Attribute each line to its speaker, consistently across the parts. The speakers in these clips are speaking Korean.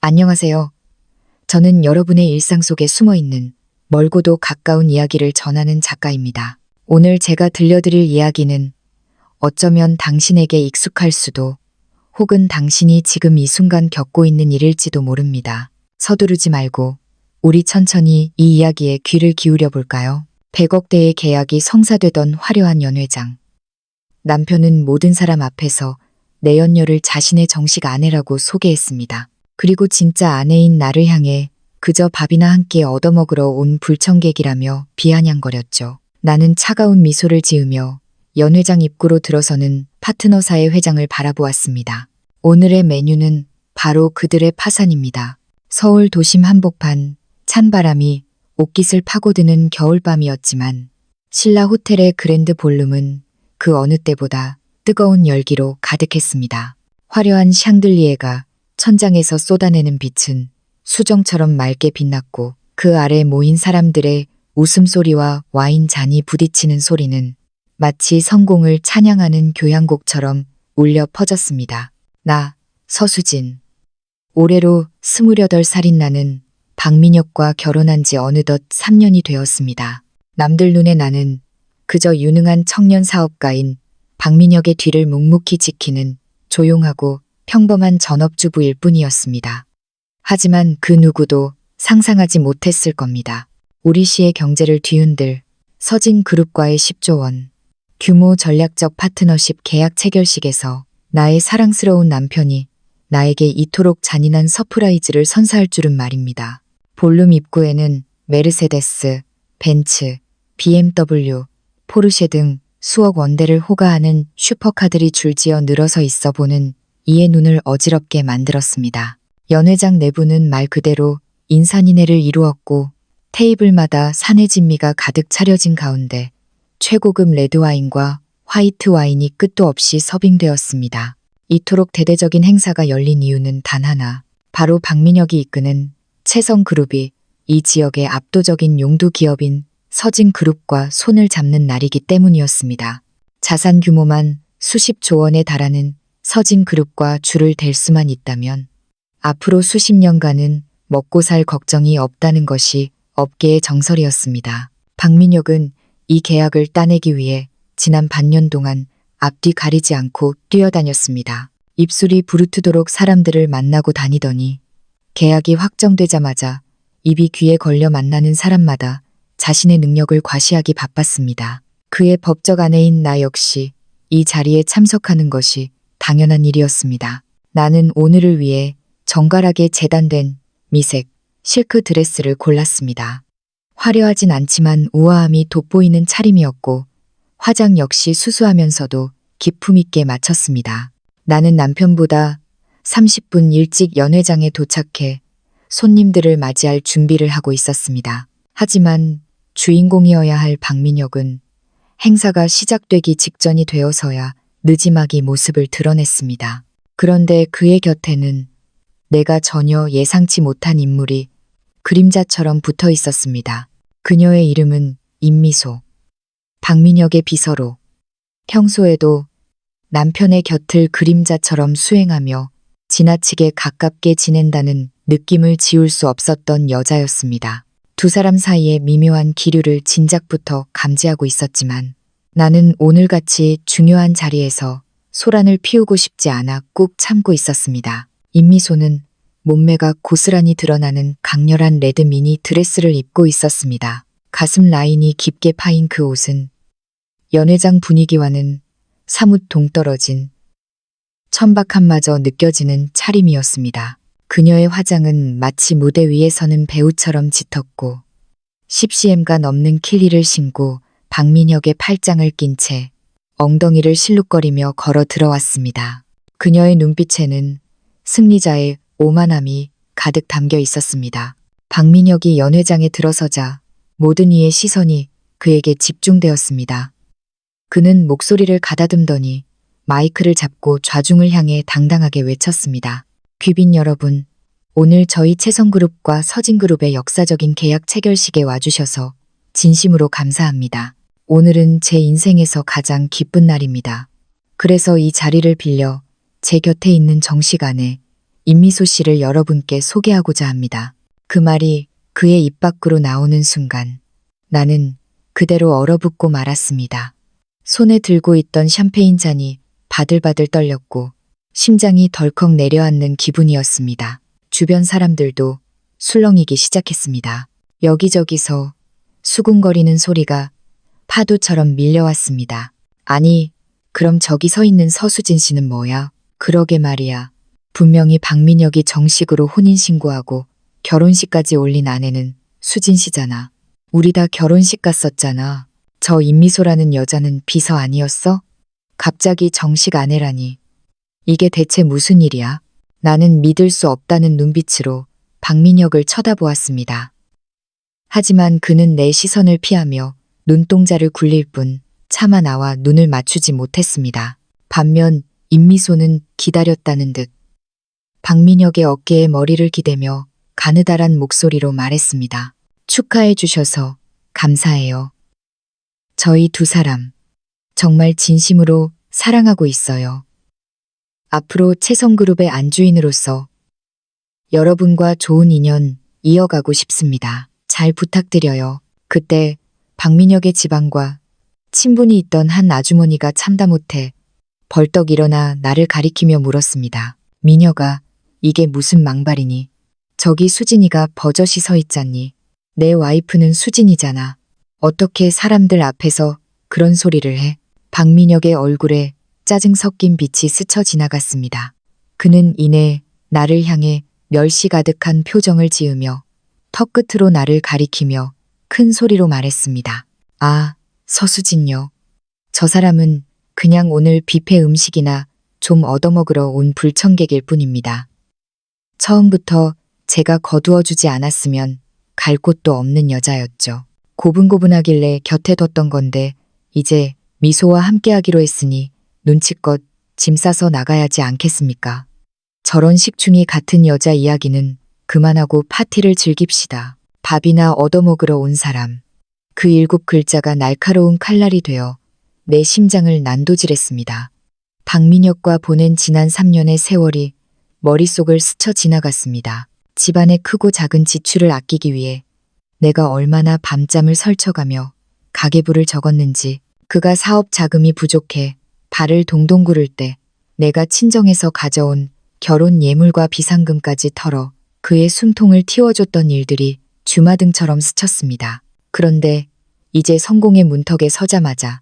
Speaker 1: 안녕하세요. 저는 여러분의 일상 속에 숨어 있는 멀고도 가까운 이야기를 전하는 작가입니다. 오늘 제가 들려드릴 이야기는 어쩌면 당신에게 익숙할 수도 혹은 당신이 지금 이 순간 겪고 있는 일일지도 모릅니다. 서두르지 말고 우리 천천히 이 이야기에 귀를 기울여 볼까요? 100억대의 계약이 성사되던 화려한 연회장. 남편은 모든 사람 앞에서 내연녀를 자신의 정식 아내라고 소개했습니다. 그리고 진짜 아내인 나를 향해 그저 밥이나 한 끼 얻어먹으러 온 불청객이라며 비아냥거렸죠. 나는 차가운 미소를 지으며 연회장 입구로 들어서는 파트너사의 회장을 바라보았습니다. 오늘의 메뉴는 바로 그들의 파산입니다. 서울 도심 한복판, 찬바람이 옷깃을 파고드는 겨울밤이었지만 신라 호텔의 그랜드 볼룸은 그 어느 때보다 뜨거운 열기로 가득했습니다. 화려한 샹들리에가 천장에서 쏟아내는 빛은 수정처럼 맑게 빛났고 그 아래 모인 사람들의 웃음소리와 와인 잔이 부딪히는 소리는 마치 성공을 찬양하는 교향곡처럼 울려 퍼졌습니다. 나, 서수진. 올해로 28살인 나는 박민혁과 결혼한 지 어느덧 3년이 되었습니다. 남들 눈에 나는 그저 유능한 청년 사업가인 박민혁의 뒤를 묵묵히 지키는 조용하고 평범한 전업주부일 뿐이었습니다. 하지만 그 누구도 상상하지 못했을 겁니다. 우리 시의 경제를 뒤흔들 서진그룹과의 10조 원 규모 전략적 파트너십 계약 체결식에서 나의 사랑스러운 남편이 나에게 이토록 잔인한 서프라이즈를 선사할 줄은 말입니다. 볼룸 입구에는 메르세데스, 벤츠, BMW, 포르쉐 등 수억 원대를 호가하는 슈퍼카들이 줄지어 늘어서 있어 보는 이의 눈을 어지럽게 만들었습니다. 연회장 내부는 말 그대로 인산인해를 이루었고 테이블마다 산의 진미가 가득 차려진 가운데 최고급 레드와인과 화이트 와인이 끝도 없이 서빙되었습니다. 이토록 대대적인 행사가 열린 이유는 단 하나, 바로 박민혁이 이끄는 채성그룹이 이 지역의 압도적인 용두 기업인 서진그룹과 손을 잡는 날이기 때문이었습니다. 자산 규모만 수십조 원에 달하는 서진그룹과 줄을 댈 수만 있다면 앞으로 수십 년간은 먹고 살 걱정이 없다는 것이 업계의 정설이었습니다. 박민혁은 이 계약을 따내기 위해 지난 반년 동안 앞뒤 가리지 않고 뛰어다녔습니다. 입술이 부르트도록 사람들을 만나고 다니더니 계약이 확정되자마자 입이 귀에 걸려 만나는 사람마다 자신의 능력을 과시하기 바빴습니다. 그의 법적 아내인 나 역시 이 자리에 참석하는 것이 당연한 일이었습니다. 나는 오늘을 위해 정갈하게 재단된 미색 실크 드레스를 골랐습니다. 화려하진 않지만 우아함이 돋보이는 차림이었고 화장 역시 수수하면서도 기품 있게 맞췄습니다. 나는 남편보다 30분 일찍 연회장에 도착해 손님들을 맞이할 준비를 하고 있었습니다. 하지만 주인공이어야 할 박민혁은 행사가 시작되기 직전이 되어서야 느지막이 모습을 드러냈습니다. 그런데 그의 곁에는 내가 전혀 예상치 못한 인물이 그림자처럼 붙어 있었습니다. 그녀의 이름은 임미소. 박민혁의 비서로 평소에도 남편의 곁을 그림자처럼 수행하며 지나치게 가깝게 지낸다는 느낌을 지울 수 없었던 여자였습니다. 두 사람 사이의 미묘한 기류를 진작부터 감지하고 있었지만 나는 오늘같이 중요한 자리에서 소란을 피우고 싶지 않아 꾹 참고 있었습니다. 임미소는 몸매가 고스란히 드러나는 강렬한 레드 미니 드레스를 입고 있었습니다. 가슴 라인이 깊게 파인 그 옷은 연회장 분위기와는 사뭇 동떨어진 천박함마저 느껴지는 차림이었습니다. 그녀의 화장은 마치 무대 위에 서는 배우처럼 짙었고 10cm가 넘는 킬리를 신고 박민혁의 팔짱을 낀 채 엉덩이를 실룩거리며 걸어 들어왔습니다. 그녀의 눈빛에는 승리자의 오만함이 가득 담겨 있었습니다. 박민혁이 연회장에 들어서자 모든 이의 시선이 그에게 집중되었습니다. 그는 목소리를 가다듬더니 마이크를 잡고 좌중을 향해 당당하게 외쳤습니다. 귀빈 여러분, 오늘 저희 채성그룹과 서진그룹의 역사적인 계약 체결식에 와주셔서 진심으로 감사합니다. 오늘은 제 인생에서 가장 기쁜 날입니다. 그래서 이 자리를 빌려 제 곁에 있는 정식 아내 임미소 씨를 여러분께 소개하고자 합니다. 그 말이 그의 입 밖으로 나오는 순간 나는 그대로 얼어붙고 말았습니다. 손에 들고 있던 샴페인 잔이 바들바들 떨렸고 심장이 덜컥 내려앉는 기분이었습니다. 주변 사람들도 술렁이기 시작했습니다. 여기저기서 수군거리는 소리가 파도처럼 밀려왔습니다. 아니, 그럼 저기 서 있는 서수진 씨는 뭐야? 그러게 말이야. 분명히 박민혁이 정식으로 혼인신고하고 결혼식까지 올린 아내는 수진 씨잖아. 우리 다 결혼식 갔었잖아. 저 임미소라는 여자는 비서 아니었어? 갑자기 정식 아내라니. 이게 대체 무슨 일이야? 나는 믿을 수 없다는 눈빛으로 박민혁을 쳐다보았습니다. 하지만 그는 내 시선을 피하며 눈동자를 굴릴 뿐 차마 나와 눈을 맞추지 못했습니다. 반면 임미소는 기다렸다는 듯 박민혁의 어깨에 머리를 기대며 가느다란 목소리로 말했습니다. 축하해 주셔서 감사해요. 저희 두 사람 정말 진심으로 사랑하고 있어요. 앞으로 채성그룹의 안주인으로서 여러분과 좋은 인연 이어가고 싶습니다. 잘 부탁드려요. 그때 박민혁의 집안과 친분이 있던 한 아주머니가 참다 못해 벌떡 일어나 나를 가리키며 물었습니다. 민혁아, 이게 무슨 망발이니? 저기 수진이가 버젓이 서 있잖니. 내 와이프는 수진이잖아. 어떻게 사람들 앞에서 그런 소리를 해? 박민혁의 얼굴에 짜증 섞인 빛이 스쳐 지나갔습니다. 그는 이내 나를 향해 멸시 가득한 표정을 지으며 턱끝으로 나를 가리키며 큰 소리로 말했습니다. 아, 서수진요. 저 사람은 그냥 오늘 뷔페 음식이나 좀 얻어먹으러 온 불청객일 뿐입니다. 처음부터 제가 거두어주지 않았으면 갈 곳도 없는 여자였죠. 고분고분하길래 곁에 뒀던 건데 이제 미소와 함께하기로 했으니 눈치껏 짐 싸서 나가야지 않겠습니까? 저런 식충이 같은 여자 이야기는 그만하고 파티를 즐깁시다. 밥이나 얻어먹으러 온 사람. 그 7글자가 날카로운 칼날이 되어 내 심장을 난도질했습니다. 박민혁과 보낸 지난 3년의 세월이 머릿속을 스쳐 지나갔습니다. 집안의 크고 작은 지출을 아끼기 위해 내가 얼마나 밤잠을 설쳐가며 가계부를 적었는지, 그가 사업 자금이 부족해 발을 동동 구를 때 내가 친정에서 가져온 결혼 예물과 비상금까지 털어 그의 숨통을 틔워줬던 일들이 주마등처럼 스쳤습니다. 그런데 이제 성공의 문턱에 서자마자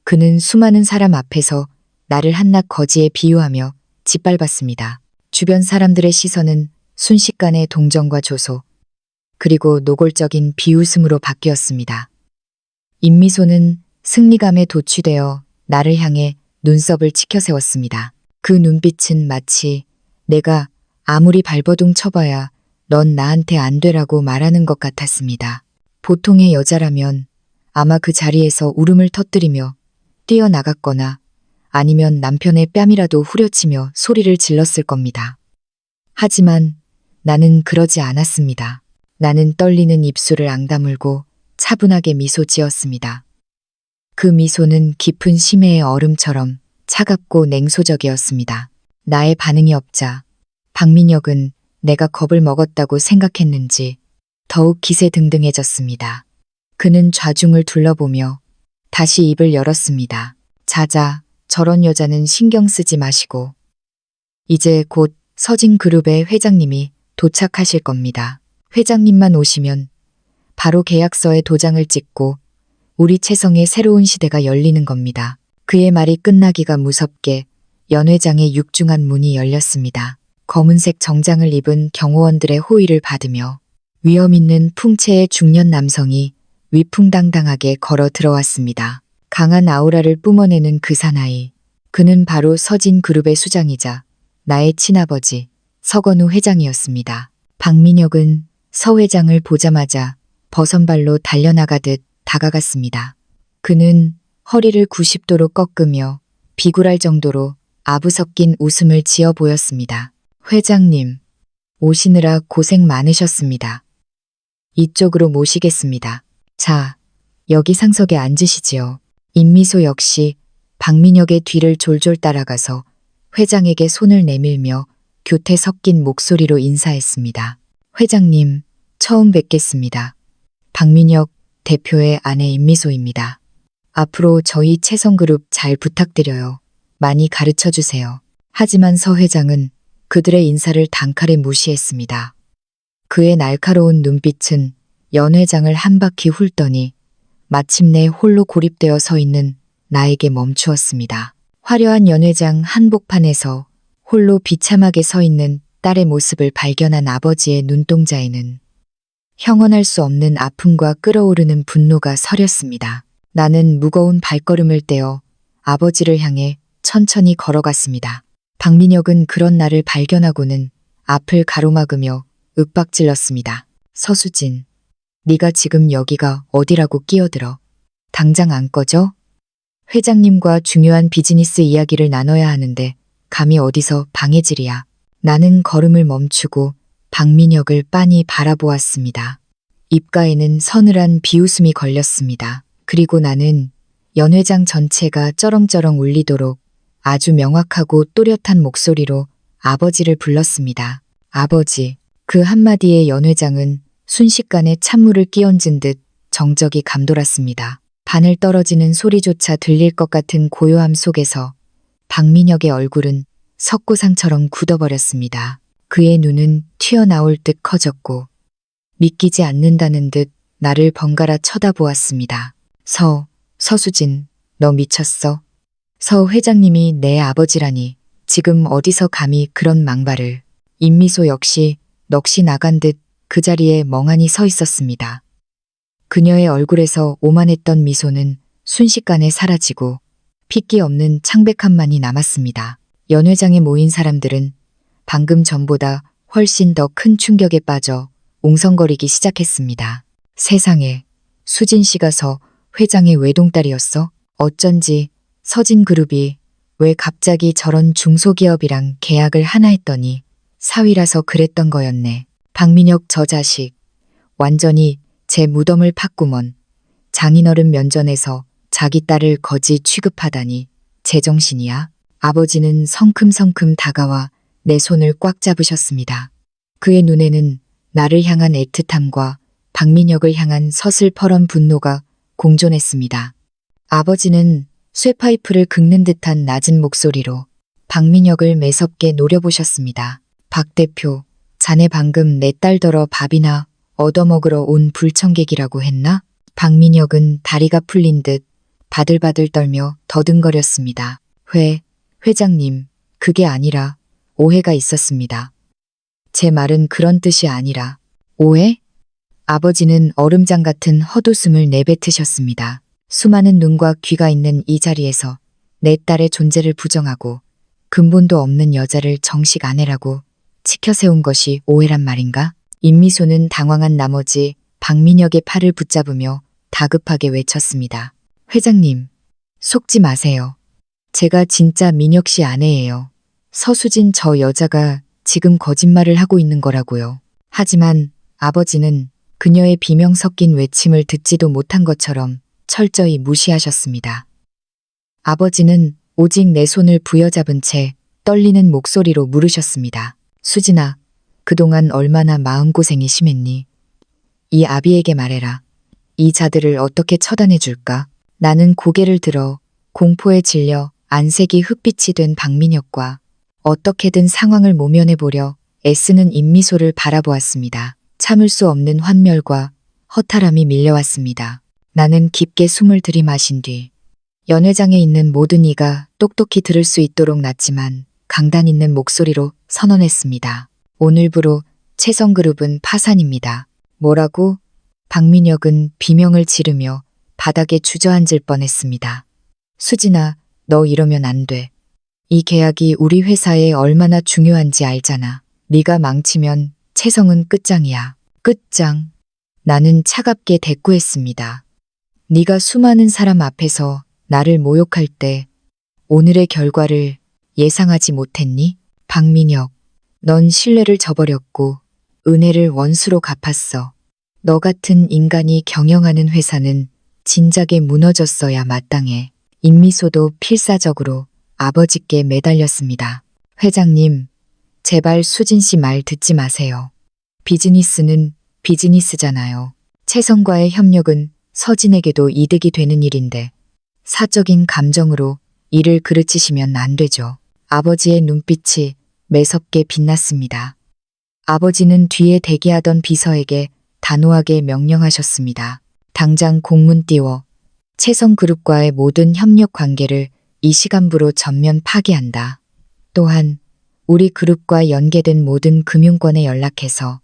Speaker 1: 그는 수많은 사람 앞에서 나를 한낱 거지에 비유하며 짓밟았습니다. 주변 사람들의 시선은 순식간에 동정과 조소, 그리고 노골적인 비웃음으로 바뀌었습니다. 임미소는 승리감에 도취되어 나를 향해 눈썹을 치켜세웠습니다. 그 눈빛은 마치 내가 아무리 발버둥 쳐봐야 넌 나한테 안 되라고 말하는 것 같았습니다. 보통의 여자라면 아마 그 자리에서 울음을 터뜨리며 뛰어나갔거나 아니면 남편의 뺨이라도 후려치며 소리를 질렀을 겁니다. 하지만 나는 그러지 않았습니다. 나는 떨리는 입술을 앙다물고 차분하게 미소 지었습니다. 그 미소는 깊은 심해의 얼음처럼 차갑고 냉소적이었습니다. 나의 반응이 없자 박민혁은 내가 겁을 먹었다고 생각했는지 더욱 기세등등해졌습니다. 그는 좌중을 둘러보며 다시 입을 열었습니다. 자자, 저런 여자는 신경 쓰지 마시고 이제 곧 서진그룹의 회장님이 도착하실 겁니다. 회장님만 오시면 바로 계약서에 도장을 찍고 우리 채성의 새로운 시대가 열리는 겁니다. 그의 말이 끝나기가 무섭게 연 회장의 육중한 문이 열렸습니다. 검은색 정장을 입은 경호원들의 호의를 받으며 위험 있는 풍채의 중년 남성이 위풍당당하게 걸어 들어왔습니다. 강한 아우라를 뿜어내는 그 사나이. 그는 바로 서진그룹의 수장이자 나의 친아버지 서건우 회장이었습니다. 박민혁은 서 회장을 보자마자 버선발로 달려나가듯 다가갔습니다. 그는 허리를 90도로 꺾으며 비굴할 정도로 아부 섞인 웃음을 지어 보였습니다. 회장님, 오시느라 고생 많으셨습니다. 이쪽으로 모시겠습니다. 자, 여기 상석에 앉으시지요. 임미소 역시 박민혁의 뒤를 졸졸 따라가서 회장에게 손을 내밀며 교태 섞인 목소리로 인사했습니다. 회장님, 처음 뵙겠습니다. 박민혁 대표의 아내 임미소입니다. 앞으로 저희 채성그룹 잘 부탁드려요. 많이 가르쳐 주세요. 하지만 서 회장은 그들의 인사를 단칼에 무시했습니다. 그의 날카로운 눈빛은 연 회장을 한 바퀴 훑더니 마침내 홀로 고립되어 서 있는 나에게 멈추었습니다. 화려한 연 회장 한복판에서 홀로 비참하게 서 있는 딸의 모습을 발견한 아버지의 눈동자에는 형언할 수 없는 아픔과 끓어오르는 분노가 서렸습니다. 나는 무거운 발걸음을 떼어 아버지를 향해 천천히 걸어갔습니다. 박민혁은 그런 나를 발견하고는 앞을 가로막으며 윽박질렀습니다. 서수진, 네가 지금 여기가 어디라고 끼어들어. 당장 안 꺼져? 회장님과 중요한 비즈니스 이야기를 나눠야 하는데 감히 어디서 방해질이야. 나는 걸음을 멈추고 박민혁을 빤히 바라보았습니다. 입가에는 서늘한 비웃음이 걸렸습니다. 그리고 나는 연 회장 전체가 쩌렁쩌렁 울리도록 아주 명확하고 또렷한 목소리로 아버지를 불렀습니다. 아버지. 그 한마디에 연 회장은 순식간에 찬물을 끼얹은 듯 정적이 감돌았습니다. 바늘 떨어지는 소리조차 들릴 것 같은 고요함 속에서 박민혁의 얼굴은 석고상처럼 굳어버렸습니다. 그의 눈은 튀어나올 듯 커졌고 믿기지 않는다는 듯 나를 번갈아 쳐다보았습니다. 서수진, 너 미쳤어? 서 회장님이 내 아버지라니 지금 어디서 감히 그런 망발을. 임미소 역시 넋이 나간 듯 그 자리에 멍하니 서 있었습니다. 그녀의 얼굴에서 오만했던 미소는 순식간에 사라지고 핏기 없는 창백함만이 남았습니다. 연 회장에 모인 사람들은 방금 전보다 훨씬 더 큰 충격에 빠져 웅성거리기 시작했습니다. 세상에, 수진 씨가 서 회장의 외동딸이었어? 어쩐지 서진그룹이 왜 갑자기 저런 중소기업이랑 계약을 하나 했더니 사위라서 그랬던 거였네. 박민혁 저 자식, 완전히 제 무덤을 팠구먼. 장인어른 면전에서 자기 딸을 거지 취급하다니 제정신이야? 아버지는 성큼성큼 다가와 내 손을 꽉 잡으셨습니다. 그의 눈에는 나를 향한 애틋함과 박민혁을 향한 서슬퍼런 분노가 공존했습니다. 아버지는 쇠파이프를 긁는 듯한 낮은 목소리로 박민혁을 매섭게 노려보셨습니다. 박 대표, 자네 방금 내 딸더러 밥이나 얻어먹으러 온 불청객이라고 했나? 박민혁은 다리가 풀린 듯 바들바들 떨며 더듬거렸습니다. 회장님, 그게 아니라 오해가 있었습니다. 제 말은 그런 뜻이 아니라. 오해? 아버지는 얼음장 같은 헛웃음을 내뱉으셨습니다. 수많은 눈과 귀가 있는 이 자리에서 내 딸의 존재를 부정하고 근본도 없는 여자를 정식 아내라고 치켜세운 것이 오해란 말인가? 임미소는 당황한 나머지 박민혁의 팔을 붙잡으며 다급하게 외쳤습니다. 회장님, 속지 마세요. 제가 진짜 민혁 씨 아내예요. 서수진 저 여자가 지금 거짓말을 하고 있는 거라고요. 하지만 아버지는 그녀의 비명 섞인 외침을 듣지도 못한 것처럼 철저히 무시하셨습니다. 아버지는 오직 내 손을 부여잡은 채 떨리는 목소리로 물으셨습니다. 수진아, 그동안 얼마나 마음고생이 심했니? 이 아비에게 말해라. 이 자들을 어떻게 처단해 줄까? 나는 고개를 들어 공포에 질려 안색이 흑빛이 된 박민혁과 어떻게든 상황을 모면해보려 애쓰는 임미소를 바라보았습니다. 참을 수 없는 환멸과 허탈함이 밀려왔습니다. 나는 깊게 숨을 들이마신 뒤 연 회장에 있는 모든 이가 똑똑히 들을 수 있도록 낮지만 강단 있는 목소리로 선언했습니다. 오늘부로 채성그룹은 파산입니다. 뭐라고? 박민혁은 비명을 지르며 바닥에 주저앉을 뻔했습니다. 수진아, 너 이러면 안 돼. 이 계약이 우리 회사에 얼마나 중요한지 알잖아. 네가 망치면 채성은 끝장이야. 끝장. 나는 차갑게 대꾸했습니다. 네가 수많은 사람 앞에서 나를 모욕할 때 오늘의 결과를 예상하지 못했니? 박민혁, 넌 신뢰를 저버렸고 은혜를 원수로 갚았어. 너 같은 인간이 경영하는 회사는 진작에 무너졌어야 마땅해. 임미소도 필사적으로 아버지께 매달렸습니다. 회장님, 제발 수진 씨 말 듣지 마세요. 비즈니스는 비즈니스잖아요. 채성과의 협력은 서진에게도 이득이 되는 일인데 사적인 감정으로 일을 그르치시면 안 되죠. 아버지의 눈빛이 매섭게 빛났습니다. 아버지는 뒤에 대기하던 비서에게 단호하게 명령하셨습니다. 당장 공문 띄워 채성그룹과의 모든 협력 관계를 이 시간부로 전면 파기한다. 또한 우리 그룹과 연계된 모든 금융권에 연락해서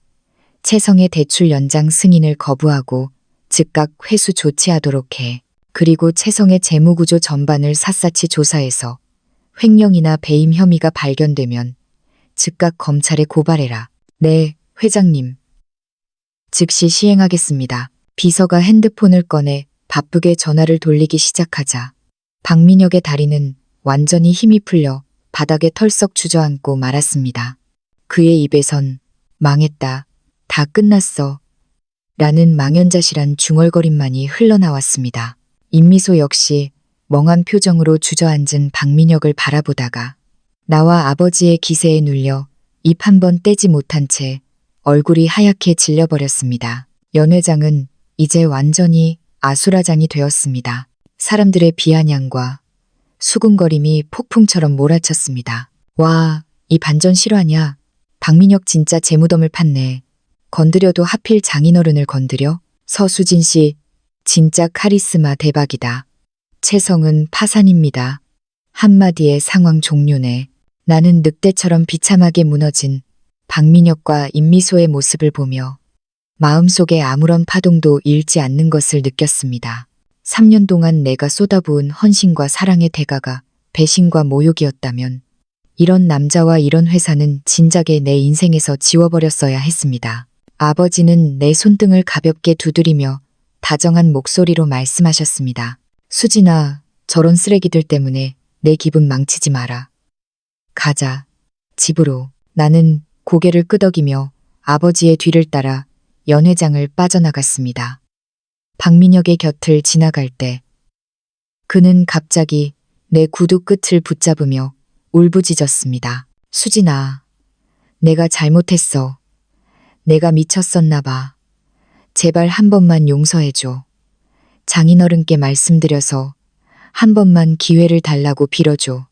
Speaker 1: 채성의 대출 연장 승인을 거부하고 즉각 회수 조치하도록 해. 그리고 채성의 재무구조 전반을 샅샅이 조사해서 횡령이나 배임 혐의가 발견되면 즉각 검찰에 고발해라. 네, 회장님. 즉시 시행하겠습니다. 비서가 핸드폰을 꺼내 바쁘게 전화를 돌리기 시작하자 박민혁의 다리는 완전히 힘이 풀려 바닥에 털썩 주저앉고 말았습니다. 그의 입에선 망했다. 다 끝났어. 라는 망연자실한 중얼거림만이 흘러나왔습니다. 임미소 역시 멍한 표정으로 주저앉은 박민혁을 바라보다가 나와 아버지의 기세에 눌려 입 한 번 떼지 못한 채 얼굴이 하얗게 질려버렸습니다. 연 회장은 이제 완전히 아수라장이 되었습니다. 사람들의 비아냥과 수군거림이 폭풍처럼 몰아쳤습니다. 와, 이 반전 실화냐? 박민혁 진짜 재무덤을 팠네. 건드려도 하필 장인어른을 건드려? 서수진 씨, 진짜 카리스마 대박이다. 채성은 파산입니다. 한마디의 상황 종료네. 나는 늑대처럼 비참하게 무너진 박민혁과 임미소의 모습을 보며 마음속에 아무런 파동도 일지 않는 것을 느꼈습니다. 3년 동안 내가 쏟아부은 헌신과 사랑의 대가가 배신과 모욕이었다면 이런 남자와 이런 회사는 진작에 내 인생에서 지워버렸어야 했습니다. 아버지는 내 손등을 가볍게 두드리며 다정한 목소리로 말씀하셨습니다. 수진아, 저런 쓰레기들 때문에 내 기분 망치지 마라. 가자. 집으로. 나는 고개를 끄덕이며 아버지의 뒤를 따라 연 회장을 빠져나갔습니다. 박민혁의 곁을 지나갈 때 그는 갑자기 내 구두 끝을 붙잡으며 울부짖었습니다. 수진아, 내가 잘못했어. 내가 미쳤었나 봐. 제발 한 번만 용서해줘. 장인어른께 말씀드려서 한 번만 기회를 달라고 빌어줘.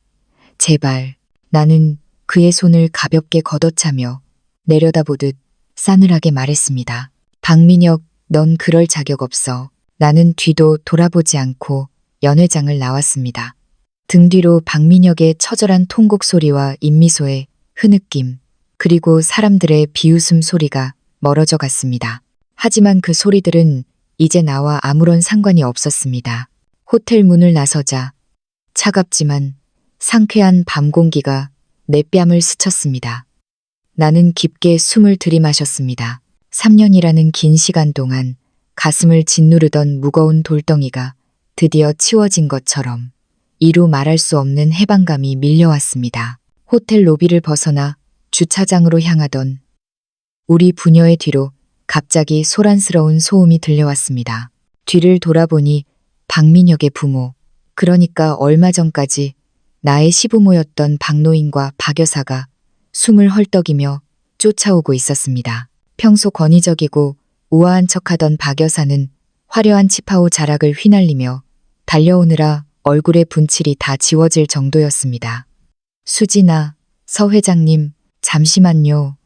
Speaker 1: 제발. 나는 그의 손을 가볍게 걷어차며 내려다보듯 싸늘하게 말했습니다. 박민혁, 넌 그럴 자격 없어. 나는 뒤도 돌아보지 않고 연 회장을 나왔습니다. 등 뒤로 박민혁의 처절한 통곡 소리와 임미소의 흐느낌, 그리고 사람들의 비웃음 소리가 멀어져 갔습니다. 하지만 그 소리들은 이제 나와 아무런 상관이 없었습니다. 호텔 문을 나서자 차갑지만 상쾌한 밤 공기가 내 뺨을 스쳤습니다. 나는 깊게 숨을 들이마셨습니다. 3년이라는 긴 시간 동안 가슴을 짓누르던 무거운 돌덩이가 드디어 치워진 것처럼 이루 말할 수 없는 해방감이 밀려왔습니다. 호텔 로비를 벗어나 주차장으로 향하던 우리 부녀의 뒤로 갑자기 소란스러운 소음이 들려왔습니다. 뒤를 돌아보니 박민혁의 부모, 그러니까 얼마 전까지 나의 시부모였던 박노인과 박 여사가 숨을 헐떡이며 쫓아오고 있었습니다. 평소 권위적이고 우아한 척하던 박 여사는 화려한 치파오 자락을 휘날리며 달려오느라 얼굴의 분칠이 다 지워질 정도였습니다. 수진아, 서 회장님, 잠시만요.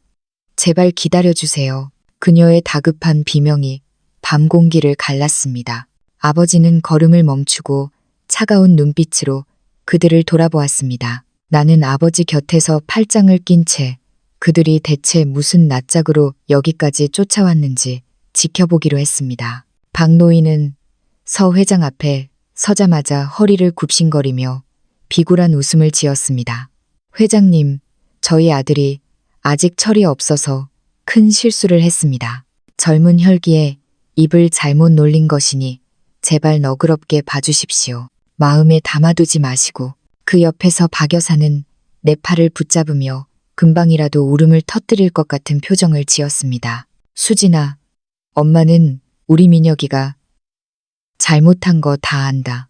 Speaker 1: 제발 기다려주세요. 그녀의 다급한 비명이 밤 공기를 갈랐습니다. 아버지는 걸음을 멈추고 차가운 눈빛으로 그들을 돌아보았습니다. 나는 아버지 곁에서 팔짱을 낀 채 그들이 대체 무슨 낯짝으로 여기까지 쫓아왔는지 지켜보기로 했습니다. 박노인은 서 회장 앞에 서자마자 허리를 굽신거리며 비굴한 웃음을 지었습니다. 회장님, 저희 아들이 아직 철이 없어서 큰 실수를 했습니다. 젊은 혈기에 입을 잘못 놀린 것이니 제발 너그럽게 봐주십시오. 마음에 담아두지 마시고. 그 옆에서 박 여사는 내 팔을 붙잡으며 금방이라도 울음을 터뜨릴 것 같은 표정을 지었습니다. 수진아, 엄마는 우리 민혁이가 잘못한 거 다 안다.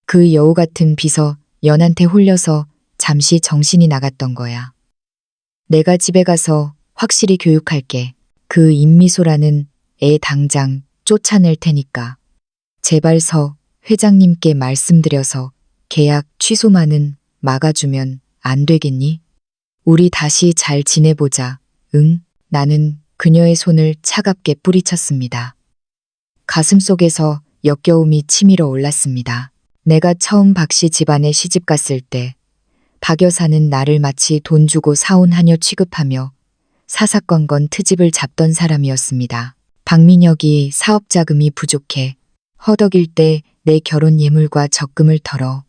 Speaker 1: 그 여우 같은 비서 연한테 홀려서 잠시 정신이 나갔던 거야. 내가 집에 가서 확실히 교육할게. 그 임미소라는 애 당장 쫓아낼 테니까. 제발 서 회장님께 말씀드려서 계약 취소만은 막아주면 안 되겠니? 우리 다시 잘 지내보자. 응? 나는 그녀의 손을 차갑게 뿌리쳤습니다. 가슴속에서 역겨움이 치밀어 올랐습니다. 내가 처음 박씨 집안에 시집 갔을 때 박 여사는 나를 마치 돈 주고 사온 하녀 취급하며 사사건건 트집을 잡던 사람이었습니다. 박민혁이 사업 자금이 부족해 허덕일 때 내 결혼 예물과 적금을 털어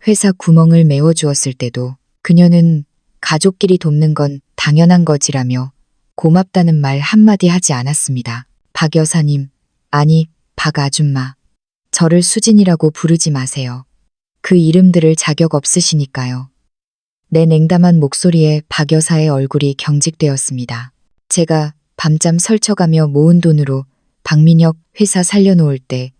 Speaker 1: 회사 구멍을 메워주었을 때도 그녀는 가족끼리 돕는 건 당연한 거지라며 고맙다는 말 한마디 하지 않았습니다. 박 여사님, 아니 박 아줌마, 저를 수진이라고 부르지 마세요. 그 이름 들을 자격 없으시니까요. 내 냉담한 목소리에 박 여사의 얼굴이 경직되었습니다. 제가 밤잠 설쳐가며 모은 돈으로 박민혁 회사 살려놓을 때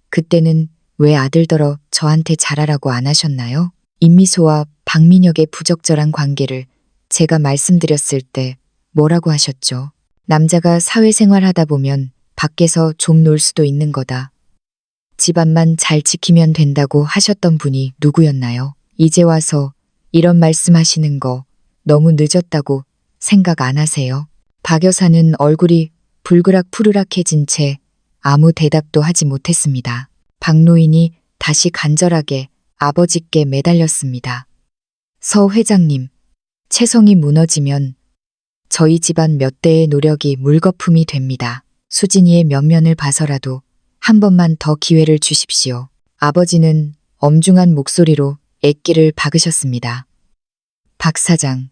Speaker 1: 그때는 왜 아들더러 저한테 잘하라고 안 하셨나요? 임미소와 박민혁의 부적절한 관계를 제가 말씀드렸을 때 뭐라고 하셨죠? 남자가 사회생활 하다 보면 밖에서 좀 놀 수도 있는 거다. 집안만 잘 지키면 된다고 하셨던 분이 누구였나요? 이제 와서 이런 말씀하시는 거 너무 늦었다고 생각 안 하세요? 박 여사는 얼굴이 불그락푸르락해진 채 아무 대답도 하지 못했습니다. 박 노인이 다시 간절하게 아버지께 매달렸습니다. 서 회장님, 채성이 무너지면 저희 집안 몇 대의 노력이 물거품이 됩니다. 수진이의 면면을 봐서라도 한 번만 더 기회를 주십시오. 아버지는 엄중한 목소리로 애기를 박으셨습니다. 박 사장,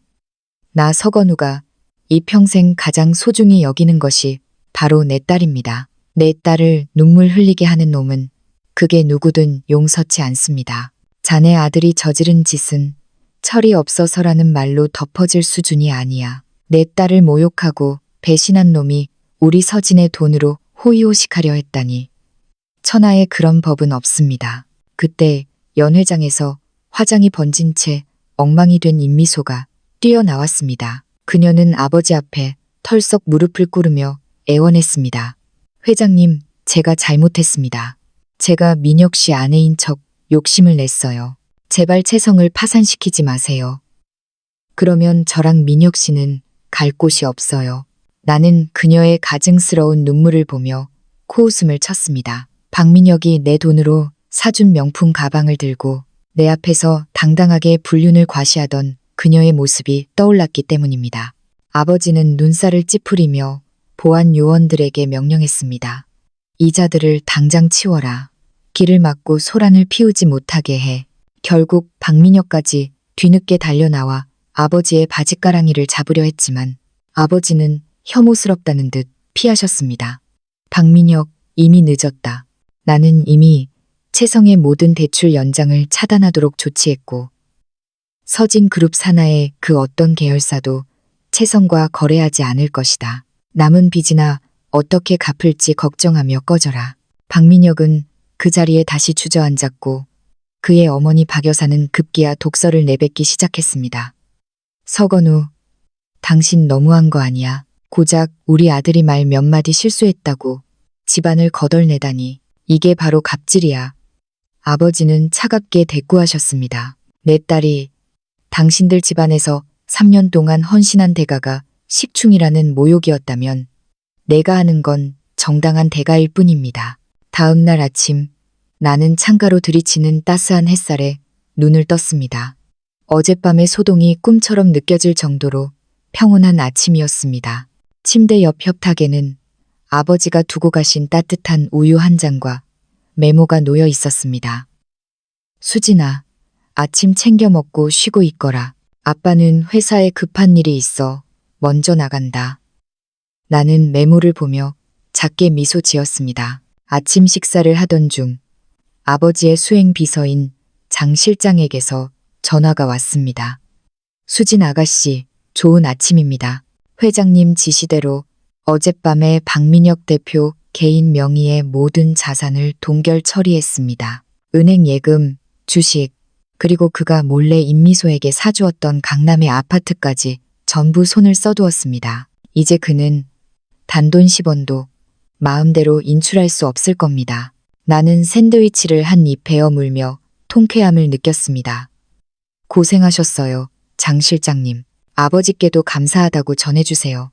Speaker 1: 나 서건우가 이 평생 가장 소중히 여기는 것이 바로 내 딸입니다. 내 딸을 눈물 흘리게 하는 놈은 그게 누구든 용서치 않습니다. 자네 아들이 저지른 짓은 철이 없어서라는 말로 덮어질 수준이 아니야. 내 딸을 모욕하고 배신한 놈이 우리 서진의 돈으로 호의호식하려 했다니. 천하에 그런 법은 없습니다. 그때 연회장에서 화장이 번진 채 엉망이 된 임미소가 뛰어나왔습니다. 그녀는 아버지 앞에 털썩 무릎을 꿇으며 애원했습니다. 회장님, 제가 잘못했습니다. 제가 민혁 씨 아내인 척 욕심을 냈어요. 제발 채성을 파산시키지 마세요. 그러면 저랑 민혁 씨는 갈 곳이 없어요. 나는 그녀의 가증스러운 눈물을 보며 코웃음을 쳤습니다. 박민혁이 내 돈으로 사준 명품 가방을 들고 내 앞에서 당당하게 불륜을 과시하던 그녀의 모습이 떠올랐기 때문입니다. 아버지는 눈살을 찌푸리며 보안 요원들에게 명령했습니다. 이자들을 당장 치워라. 길을 막고 소란을 피우지 못하게 해. 결국 박민혁까지 뒤늦게 달려나와 아버지의 바짓가랑이를 잡으려 했지만 아버지는 혐오스럽다는 듯 피하셨습니다. 박민혁, 이미 늦었다. 나는 이미 채성의 모든 대출 연장을 차단하도록 조치했고 서진 그룹 산하의 그 어떤 계열사도 채성과 거래하지 않을 것이다. 남은 빚이나 어떻게 갚을지 걱정하며 꺼져라. 박민혁은 그 자리에 다시 주저앉았고 그의 어머니 박 여사는 급기야 독서를 내뱉기 시작했습니다. 서건우, 당신 너무한 거 아니야? 고작 우리 아들이 말 몇 마디 실수했다고 집안을 거덜내다니. 이게 바로 갑질이야. 아버지는 차갑게 대꾸하셨습니다. 내 딸이 당신들 집안에서 3년 동안 헌신한 대가가 식충이라는 모욕이었다면 내가 하는 건 정당한 대가일 뿐입니다. 다음 날 아침 나는 창가로 들이치는 따스한 햇살에 눈을 떴습니다. 어젯밤의 소동이 꿈처럼 느껴질 정도로 평온한 아침이었습니다. 침대 옆 협탁에는 아버지가 두고 가신 따뜻한 우유 한 잔과 메모가 놓여 있었습니다. 수진아, 아침 챙겨 먹고 쉬고 있거라. 아빠는 회사에 급한 일이 있어 먼저 나간다. 나는 메모를 보며 작게 미소 지었습니다. 아침 식사를 하던 중 아버지의 수행 비서인 장 실장에게서 전화가 왔습니다. 수진 아가씨, 좋은 아침입니다. 회장님 지시대로 어젯밤에 박민혁 대표 개인 명의의 모든 자산을 동결 처리했습니다. 은행 예금, 주식, 그리고 그가 몰래 임미소에게 사주었던 강남의 아파트까지 전부 손을 써두었습니다. 이제 그는 단돈 10원도 마음대로 인출할 수 없을 겁니다. 나는 샌드위치를 한 입 베어 물며 통쾌함을 느꼈습니다. 고생하셨어요, 장 실장님. 아버지께도 감사하다고 전해주세요.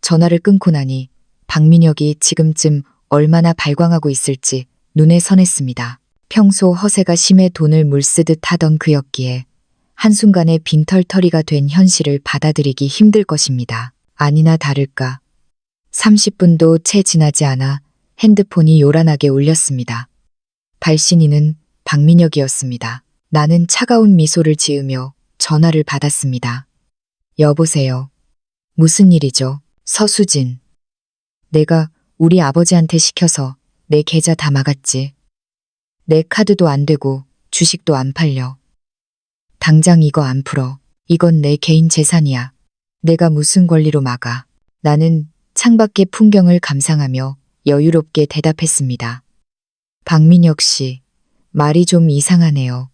Speaker 1: 전화를 끊고 나니 박민혁이 지금쯤 얼마나 발광하고 있을지 눈에 선했습니다. 평소 허세가 심해 돈을 물쓰듯 하던 그였기에 한순간에 빈털터리가 된 현실을 받아들이기 힘들 것입니다. 아니나 다를까 30분도 채 지나지 않아 핸드폰이 요란하게 울렸습니다. 발신인은 박민혁이었습니다. 나는 차가운 미소를 지으며 전화를 받았습니다. 여보세요. 무슨 일이죠? 서수진. 내가 우리 아버지한테 시켜서 내 계좌 다 막았지. 내 카드도 안 되고 주식도 안 팔려. 당장 이거 안 풀어. 이건 내 개인 재산이야. 내가 무슨 권리로 막아. 나는 창밖의 풍경을 감상하며 여유롭게 대답했습니다. 박민혁 씨, 말이 좀 이상하네요.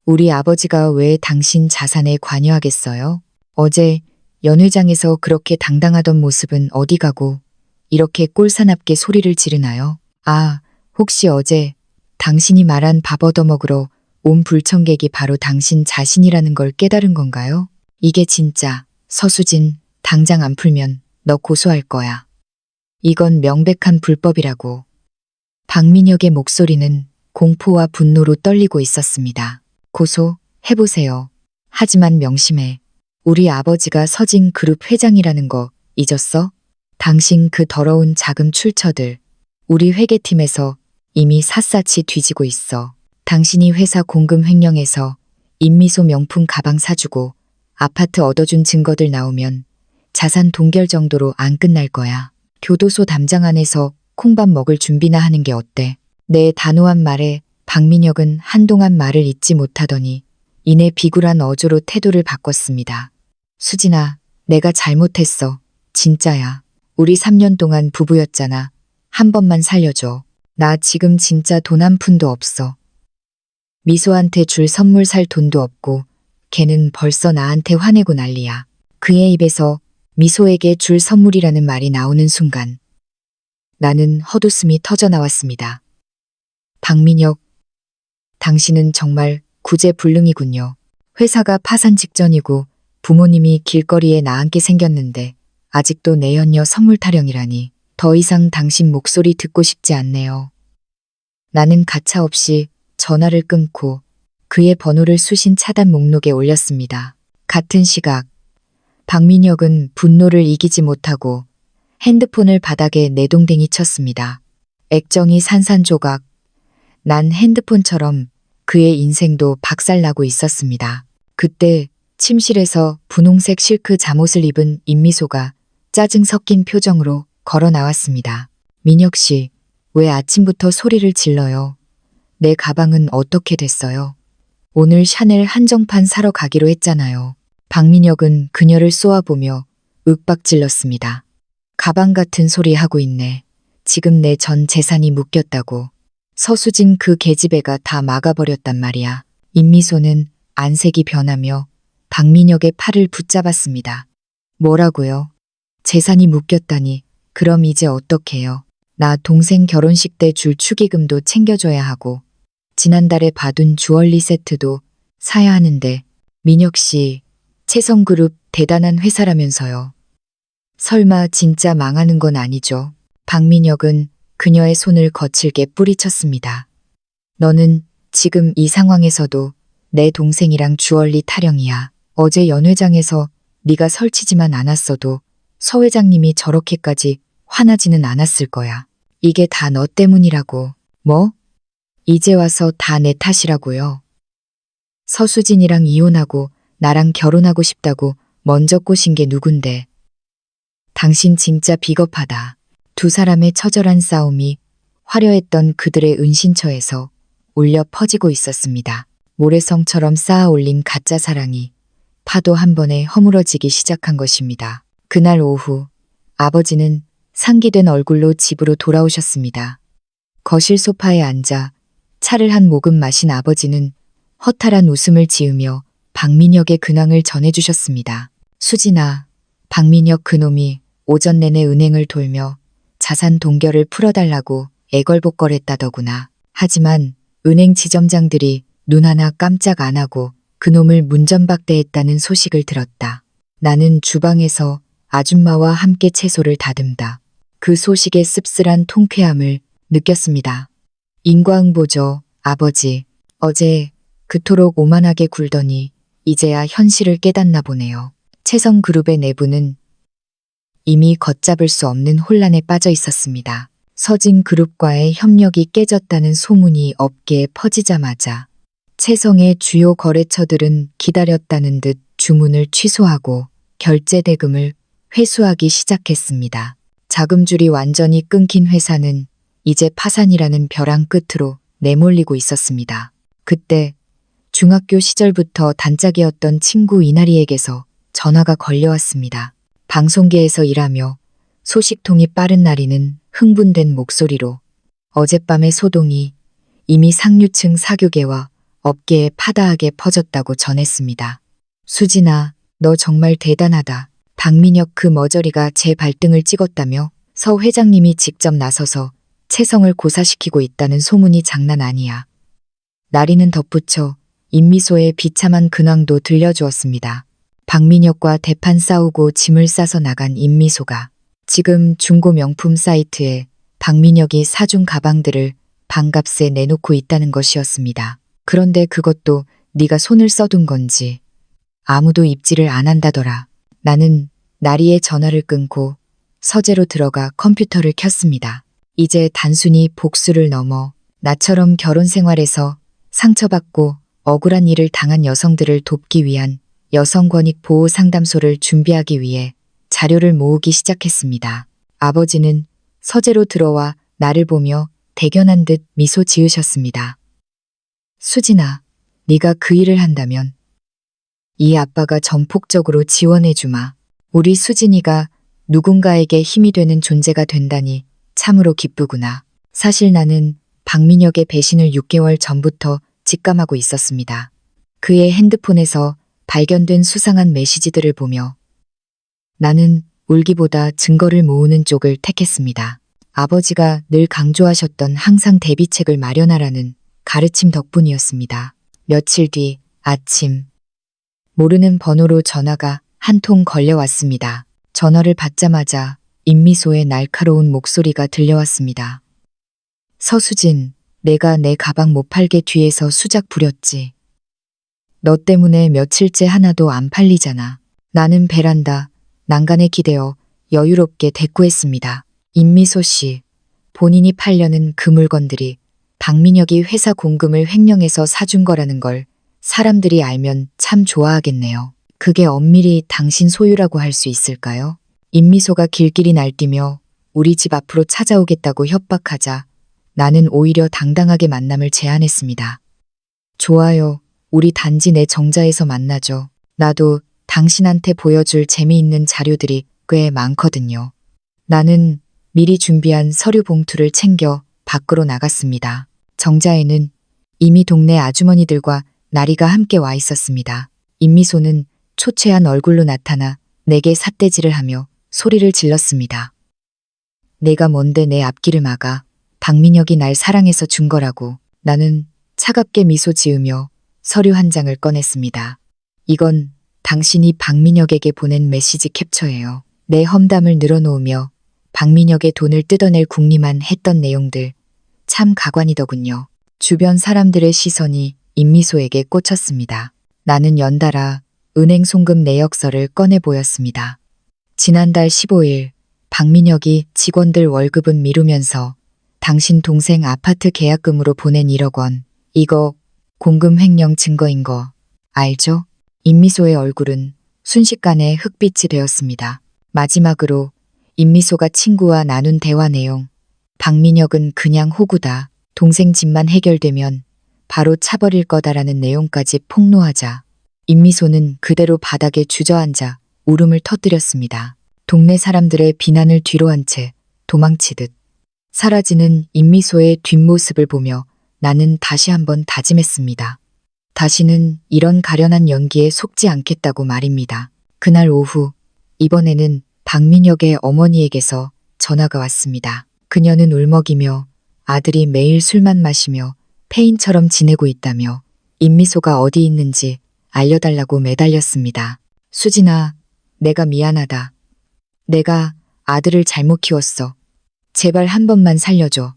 Speaker 1: 우리 아버지가 왜 당신 자산에 관여하겠어요? 어제 연회장에서 그렇게 당당하던 모습은 어디 가고 이렇게 꼴사납게 소리를 지르나요? 아, 혹시 어제 당신이 말한 밥 얻어먹으러 온 불청객이 바로 당신 자신이라는 걸 깨달은 건가요? 이게 진짜, 서수진, 당장 안 풀면 너 고소할 거야. 이건 명백한 불법이라고. 박민혁의 목소리는 공포와 분노로 떨리고 있었습니다. 고소, 해보세요. 하지만 명심해. 우리 아버지가 서진 그룹 회장이라는 거 잊었어? 당신 그 더러운 자금 출처들 우리 회계팀에서 이미 샅샅이 뒤지고 있어. 당신이 회사 공금 횡령해서 임미소 명품 가방 사주고 아파트 얻어준 증거들 나오면 자산 동결 정도로 안 끝날 거야. 교도소 담장 안에서 콩밥 먹을 준비나 하는 게 어때? 내 단호한 말에 박민혁은 한동안 말을 잇지 못하더니 이내 비굴한 어조로 태도를 바꿨습니다. 수진아, 내가 잘못했어. 진짜야. 우리 3년 동안 부부였잖아. 한 번만 살려줘. 나 지금 진짜 돈 한 푼도 없어. 미소한테 줄 선물 살 돈도 없고 걔는 벌써 나한테 화내고 난리야. 그의 입에서 미소에게 줄 선물이라는 말이 나오는 순간 나는 헛웃음이 터져 나왔습니다. 박민혁, 당신은 정말 구제불능이군요. 회사가 파산 직전이고 부모님이 길거리에 나앉게 생겼는데 아직도 내연녀 선물 타령이라니. 더 이상 당신 목소리 듣고 싶지 않네요. 나는 가차없이 전화를 끊고 그의 번호를 수신 차단 목록에 올렸습니다. 같은 시각 박민혁은 분노를 이기지 못하고 핸드폰을 바닥에 내동댕이 쳤습니다. 액정이 산산조각. 난 핸드폰처럼 그의 인생도 박살나고 있었습니다. 그때 침실에서 분홍색 실크 잠옷을 입은 임미소가 짜증 섞인 표정으로 걸어 나왔습니다. 민혁 씨, 왜 아침부터 소리를 질러요? 내 가방은 어떻게 됐어요? 오늘 샤넬 한정판 사러 가기로 했잖아요. 박민혁은 그녀를 쏘아보며 윽박질렀습니다. 가방 같은 소리 하고 있네. 지금 내 전 재산이 묶였다고. 서수진 그 계집애가 다 막아버렸단 말이야. 임미소는 안색이 변하며 박민혁의 팔을 붙잡았습니다. 뭐라고요? 재산이 묶였다니. 그럼 이제 어떡해요? 나 동생 결혼식 때 줄 축의금도 챙겨줘야 하고 지난달에 받은 주얼리 세트도 사야 하는데 민혁 씨, 채성그룹 대단한 회사라면서요. 설마 진짜 망하는 건 아니죠? 박민혁은 그녀의 손을 거칠게 뿌리쳤습니다. 너는 지금 이 상황에서도 내 동생이랑 주얼리 타령이야. 어제 연회장에서 네가 설치지만 않았어도 서 회장님이 저렇게까지 화나지는 않았을 거야. 이게 다 너 때문이라고. 뭐? 이제 와서 다 내 탓이라고요. 서수진이랑 이혼하고 나랑 결혼하고 싶다고 먼저 꼬신 게 누군데. 당신 진짜 비겁하다. 두 사람의 처절한 싸움이 화려했던 그들의 은신처에서 울려 퍼지고 있었습니다. 모래성처럼 쌓아 올린 가짜 사랑이 파도 한 번에 허물어지기 시작한 것입니다. 그날 오후 아버지는 상기된 얼굴로 집으로 돌아오셨습니다. 거실 소파에 앉아 차를 한 모금 마신 아버지는 허탈한 웃음을 지으며 박민혁의 근황을 전해주셨습니다. 수진아, 박민혁 그놈이 오전 내내 은행을 돌며 자산 동결을 풀어달라고 애걸복걸했다더구나. 하지만 은행 지점장들이 눈 하나 깜짝 안 하고 그놈을 문전박대했다는 소식을 들었다. 나는 주방에서 아줌마와 함께 채소를 다듬다. 그 소식의 씁쓸한 통쾌함을 느꼈습니다. 인과응보죠, 아버지. 어제 그토록 오만하게 굴더니 이제야 현실을 깨닫나 보네요. 채성그룹의 내부는 이미 걷잡을 수 없는 혼란에 빠져 있었습니다. 서진그룹과의 협력이 깨졌다는 소문이 업계에 퍼지자마자 채성의 주요 거래처들은 기다렸다는 듯 주문을 취소하고 결제 대금을 회수하기 시작했습니다. 자금줄이 완전히 끊긴 회사는 이제 파산이라는 벼랑 끝으로 내몰리고 있었습니다. 그때 중학교 시절부터 단짝이었던 친구 이나리에게서 전화가 걸려왔습니다. 방송계에서 일하며 소식통이 빠른 나리는 흥분된 목소리로 어젯밤의 소동이 이미 상류층 사교계와 업계에 파다하게 퍼졌다고 전했습니다. 수진아, 너 정말 대단하다. 박민혁 그 머저리가 제 발등을 찍었다며 서 회장님이 직접 나서서 채성을 고사시키고 있다는 소문이 장난 아니야. 나리는 덧붙여 임미소의 비참한 근황도 들려주었습니다. 박민혁과 대판 싸우고 짐을 싸서 나간 임미소가 지금 중고 명품 사이트에 박민혁이 사준 가방들을 반값에 내놓고 있다는 것이었습니다. 그런데 그것도 네가 손을 써둔 건지 아무도 입질을 안 한다더라. 나는 나리의 전화를 끊고 서재로 들어가 컴퓨터를 켰습니다. 이제 단순히 복수를 넘어 나처럼 결혼 생활에서 상처받고 억울한 일을 당한 여성들을 돕기 위한 여성권익 보호 상담소를 준비하기 위해 자료를 모으기 시작했습니다. 아버지는 서재로 들어와 나를 보며 대견한 듯 미소 지으셨습니다. 수진아, 네가 그 일을 한다면 이 아빠가 전폭적으로 지원해주마. 우리 수진이가 누군가에게 힘이 되는 존재가 된다니 참으로 기쁘구나. 사실 나는 박민혁의 배신을 6개월 전부터 직감하고 있었습니다. 그의 핸드폰에서 발견된 수상한 메시지들을 보며 나는 울기보다 증거를 모으는 쪽을 택했습니다. 아버지가 늘 강조하셨던 항상 대비책을 마련하라는 가르침 덕분이었습니다. 며칠 뒤 아침 모르는 번호로 전화가 한 통 걸려왔습니다. 전화를 받자마자 임미소의 날카로운 목소리가 들려왔습니다. 서수진, 내가 내 가방 못 팔게 뒤에서 수작 부렸지. 너 때문에 며칠째 하나도 안 팔리잖아. 나는 베란다, 난간에 기대어 여유롭게 대꾸했습니다. 임미소 씨, 본인이 팔려는 그 물건들이 박민혁이 회사 공금을 횡령해서 사준 거라는 걸 사람들이 알면 참 좋아하겠네요. 그게 엄밀히 당신 소유라고 할 수 있을까요? 임미소가 길길이 날뛰며 우리 집 앞으로 찾아오겠다고 협박하자 나는 오히려 당당하게 만남을 제안했습니다. 좋아요. 우리 단지 내 정자에서 만나죠. 나도 당신한테 보여줄 재미있는 자료들이 꽤 많거든요. 나는 미리 준비한 서류 봉투를 챙겨 밖으로 나갔습니다. 정자에는 이미 동네 아주머니들과 나리가 함께 와 있었습니다. 임미소는 초췌한 얼굴로 나타나 내게 삿대질을 하며 소리를 질렀습니다. 내가 뭔데 내 앞길을 막아. 박민혁이 날 사랑해서 준 거라고. 나는 차갑게 미소 지으며 서류 한 장을 꺼냈습니다. 이건 당신이 박민혁에게 보낸 메시지 캡처예요. 내 험담을 늘어놓으며 박민혁의 돈을 뜯어낼 궁리만 했던 내용들. 참 가관이더군요. 주변 사람들의 시선이 임미소에게 꽂혔습니다. 나는 연달아 은행 송금 내역서를 꺼내 보였습니다. 지난달 15일 박민혁이 직원들 월급은 미루면서 당신 동생 아파트 계약금으로 보낸 1억 원. 이거 공금 횡령 증거인 거 알죠? 임미소의 얼굴은 순식간에 흑빛이 되었습니다. 마지막으로 임미소가 친구와 나눈 대화 내용. 박민혁은 그냥 호구다. 동생 집만 해결되면 바로 차버릴 거다라는 내용까지 폭로하자 임미소는 그대로 바닥에 주저앉아 울음을 터뜨렸습니다. 동네 사람들의 비난을 뒤로한 채 도망치듯 사라지는 임미소의 뒷모습을 보며 나는 다시 한번 다짐했습니다. 다시는 이런 가련한 연기에 속지 않겠다고 말입니다. 그날 오후, 이번에는 박민혁의 어머니에게서 전화가 왔습니다. 그녀는 울먹이며 아들이 매일 술만 마시며 폐인처럼 지내고 있다며 임미소가 어디 있는지 알려달라고 매달렸습니다. 수진아, 내가 미안하다. 내가 아들을 잘못 키웠어. 제발 한 번만 살려줘.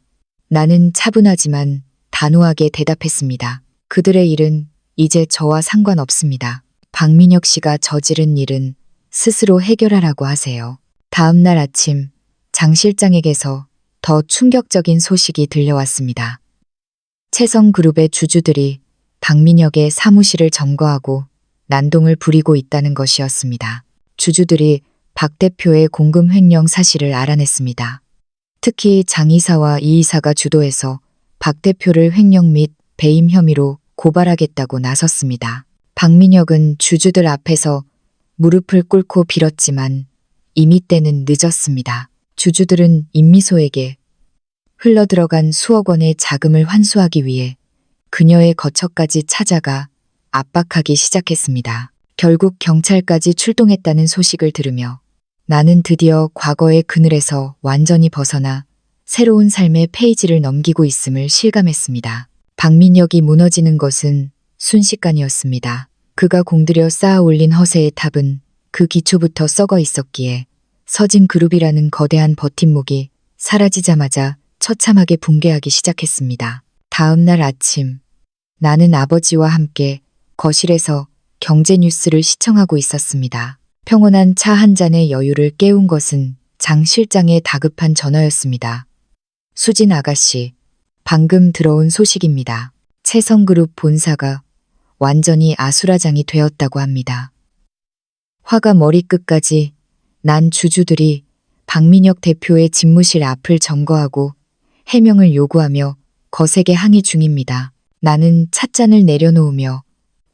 Speaker 1: 나는 차분하지만 단호하게 대답했습니다. 그들의 일은 이제 저와 상관없습니다. 박민혁 씨가 저지른 일은 스스로 해결하라고 하세요. 다음 날 아침 장 실장에게서 더 충격적인 소식이 들려왔습니다. 채성그룹의 주주들이 박민혁의 사무실을 점거하고 난동을 부리고 있다는 것이었습니다. 주주들이 박 대표의 공금 횡령 사실을 알아냈습니다. 특히 장 이사와 이 이사가 주도해서 박 대표를 횡령 및 배임 혐의로 고발하겠다고 나섰습니다. 박민혁은 주주들 앞에서 무릎을 꿇고 빌었지만 이미 때는 늦었습니다. 주주들은 임미소에게 흘러들어간 수억 원의 자금을 환수하기 위해 그녀의 거처까지 찾아가 압박하기 시작했습니다. 결국 경찰까지 출동했다는 소식을 들으며 나는 드디어 과거의 그늘에서 완전히 벗어나 새로운 삶의 페이지를 넘기고 있음을 실감했습니다. 박민혁이 무너지는 것은 순식간이었습니다. 그가 공들여 쌓아 올린 허세의 탑은 그 기초부터 썩어 있었기에 서진그룹이라는 거대한 버팀목이 사라지자마자 처참하게 붕괴하기 시작했습니다. 다음 날 아침, 나는 아버지와 함께 거실에서 경제 뉴스를 시청하고 있었습니다. 평온한 차 한 잔의 여유를 깨운 것은 장 실장의 다급한 전화였습니다. 수진 아가씨, 방금 들어온 소식입니다. 채성그룹 본사가 완전히 아수라장이 되었다고 합니다. 화가 머리끝까지 난 주주들이 박민혁 대표의 집무실 앞을 점거하고 해명을 요구하며 거세게 항의 중입니다. 나는 찻잔을 내려놓으며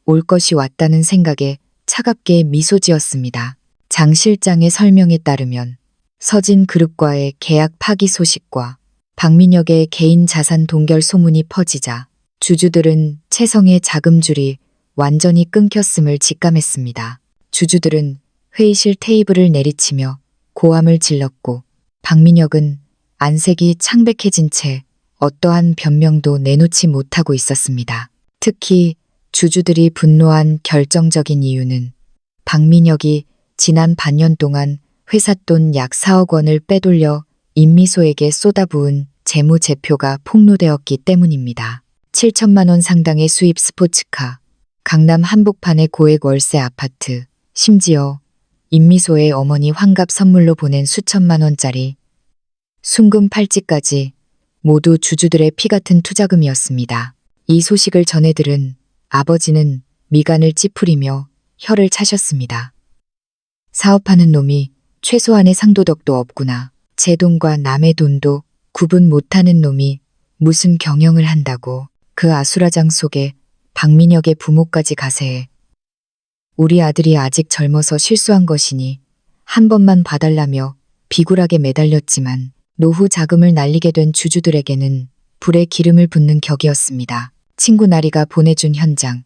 Speaker 1: 올 것이 왔다는 생각에 차갑게 미소 지었습니다. 장 실장의 설명에 따르면 서진그룹과의 계약 파기 소식과 박민혁의 개인 자산 동결 소문이 퍼지자 주주들은 채성의 자금줄이 완전히 끊겼음을 직감했습니다. 주주들은 회의실 테이블을 내리치며 고함을 질렀고 박민혁은 안색이 창백해진 채 어떠한 변명도 내놓지 못하고 있었습니다. 특히 주주들이 분노한 결정적인 이유는 박민혁이 지난 반년 동안 회사 돈 약 4억 원을 빼돌려 임미소에게 쏟아부은 재무제표가 폭로되었기 때문입니다. 7천만 원 상당의 수입 스포츠카, 강남 한복판의 고액 월세 아파트, 심지어 임미소의 어머니 환갑 선물로 보낸 수천만 원짜리 순금 팔찌까지 모두 주주들의 피 같은 투자금이었습니다. 이 소식을 전해들은 아버지는 미간을 찌푸리며 혀를 차셨습니다. 사업하는 놈이 최소한의 상도덕도 없구나. 제 돈과 남의 돈도 구분 못하는 놈이 무슨 경영을 한다고. 그 아수라장 속에 박민혁의 부모까지 가세해. 우리 아들이 아직 젊어서 실수한 것이니 한 번만 봐달라며 비굴하게 매달렸지만 노후 자금을 날리게 된 주주들에게는 불에 기름을 붓는 격이었습니다. 친구 나리가 보내준 현장.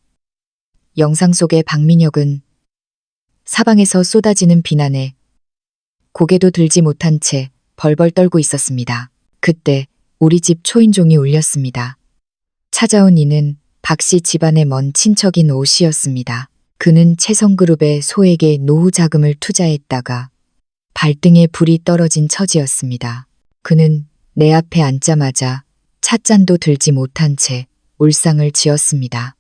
Speaker 1: 영상 속의 박민혁은 사방에서 쏟아지는 비난에 고개도 들지 못한 채 벌벌 떨고 있었습니다. 그때 우리 집 초인종이 울렸습니다. 찾아온 이는 박씨 집안의 먼 친척인 오 씨였습니다. 그는 채성그룹의 소에게 노후 자금을 투자했다가 발등에 불이 떨어진 처지였습니다. 그는 내 앞에 앉자마자 찻잔도 들지 못한 채 울상을 지었습니다.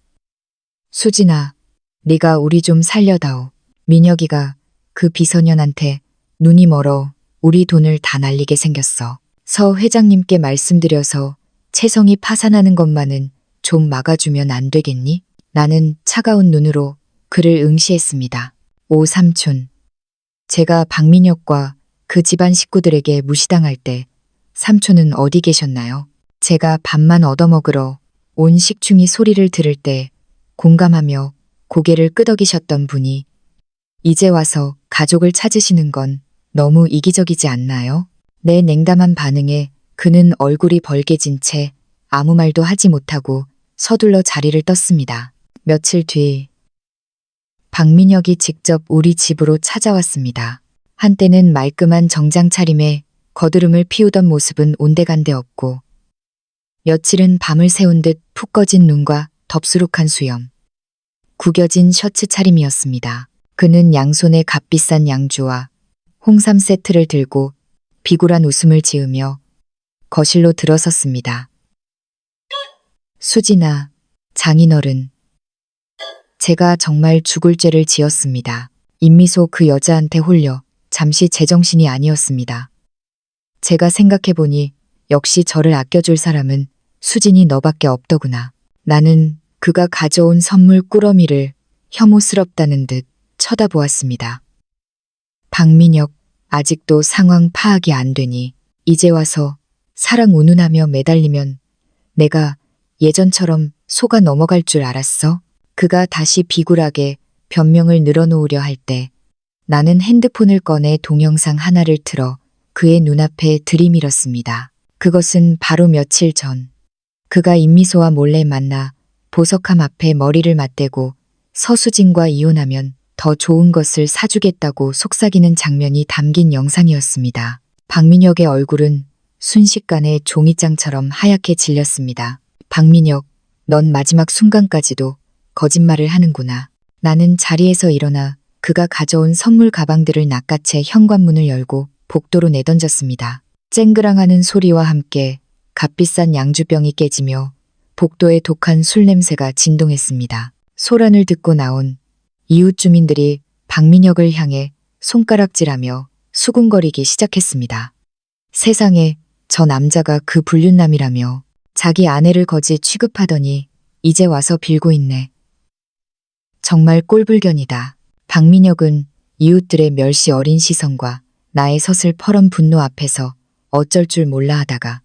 Speaker 1: 수진아, 네가 우리 좀 살려다오. 민혁이가 그 비서년한테 눈이 멀어 우리 돈을 다 날리게 생겼어. 서 회장님께 말씀드려서 채성이 파산하는 것만은 좀 막아주면 안 되겠니? 나는 차가운 눈으로 그를 응시했습니다. 오 삼촌. 제가 박민혁과 그 집안 식구들에게 무시당할 때 삼촌은 어디 계셨나요? 제가 밥만 얻어먹으러 온 식충이 소리를 들을 때 공감하며 고개를 끄덕이셨던 분이 이제 와서 가족을 찾으시는 건 너무 이기적이지 않나요? 내 냉담한 반응에 그는 얼굴이 벌개진 채 아무 말도 하지 못하고 서둘러 자리를 떴습니다. 며칠 뒤 박민혁이 직접 우리 집으로 찾아왔습니다. 한때는 말끔한 정장 차림에 거드름을 피우던 모습은 온데간데 없고 며칠은 밤을 새운 듯 푹 꺼진 눈과 덥수룩한 수염, 구겨진 셔츠 차림이었습니다. 그는 양손에 값비싼 양주와 홍삼 세트를 들고 비굴한 웃음을 지으며 거실로 들어섰습니다. 수진아, 장인어른. 제가 정말 죽을 죄를 지었습니다. 임미소 그 여자한테 홀려 잠시 제정신이 아니었습니다. 제가 생각해보니 역시 저를 아껴줄 사람은 수진이 너밖에 없더구나. 나는 그가 가져온 선물 꾸러미를 혐오스럽다는 듯 쳐다보았습니다. 박민혁, 아직도 상황 파악이 안 되니 이제 와서 사랑 운운하며 매달리면 내가 예전처럼 속아 넘어갈 줄 알았어? 그가 다시 비굴하게 변명을 늘어놓으려 할 때 나는 핸드폰을 꺼내 동영상 하나를 틀어 그의 눈앞에 들이밀었습니다. 그것은 바로 며칠 전 그가 임미소와 몰래 만나 보석함 앞에 머리를 맞대고 서수진과 이혼하면 더 좋은 것을 사주겠다고 속삭이는 장면이 담긴 영상이었습니다. 박민혁의 얼굴은 순식간에 종이장처럼 하얗게 질렸습니다. 박민혁, 넌 마지막 순간까지도 거짓말을 하는구나. 나는 자리에서 일어나 그가 가져온 선물 가방들을 낚아채 현관문을 열고 복도로 내던졌습니다. 쨍그랑하는 소리와 함께 값비싼 양주병이 깨지며 복도에 독한 술 냄새가 진동했습니다. 소란을 듣고 나온 이웃 주민들이 박민혁을 향해 손가락질하며 수군거리기 시작했습니다. 세상에, 저 남자가 그 불륜남이라며 자기 아내를 거지 취급하더니 이제 와서 빌고 있네. 정말 꼴불견이다. 박민혁은 이웃들의 멸시 어린 시선과 나의 서슬퍼런 분노 앞에서 어쩔 줄 몰라 하다가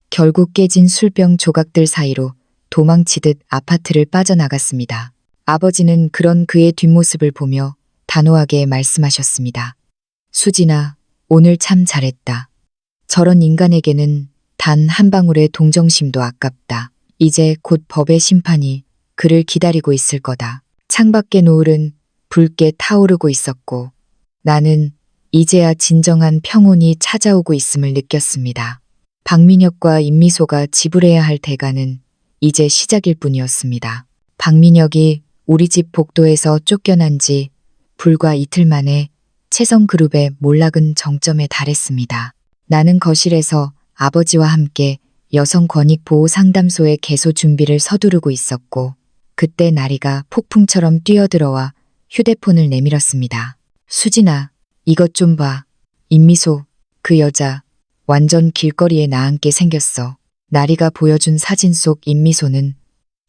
Speaker 1: 결국 깨진 술병 조각들 사이로 도망치듯 아파트를 빠져나갔습니다. 아버지는 그런 그의 뒷모습을 보며 단호하게 말씀하셨습니다. 수진아, 오늘 참 잘했다. 저런 인간에게는 단 한 방울의 동정심도 아깝다. 이제 곧 법의 심판이 그를 기다리고 있을 거다. 창밖의 노을은 붉게 타오르고 있었고 나는 이제야 진정한 평온이 찾아오고 있음을 느꼈습니다. 박민혁과 임미소가 지불해야 할 대가는 이제 시작일 뿐이었습니다. 박민혁이 우리 집 복도에서 쫓겨난 지 불과 이틀 만에 채성그룹의 몰락은 정점에 달했습니다. 나는 거실에서 아버지와 함께 여성권익보호상담소의 개소 준비를 서두르고 있었고 그때 나리가 폭풍처럼 뛰어들어와 휴대폰을 내밀었습니다. 수진아, 이것 좀 봐. 임미소, 그 여자 완전 길거리에 나앉게 생겼어. 나리가 보여준 사진 속 임미소는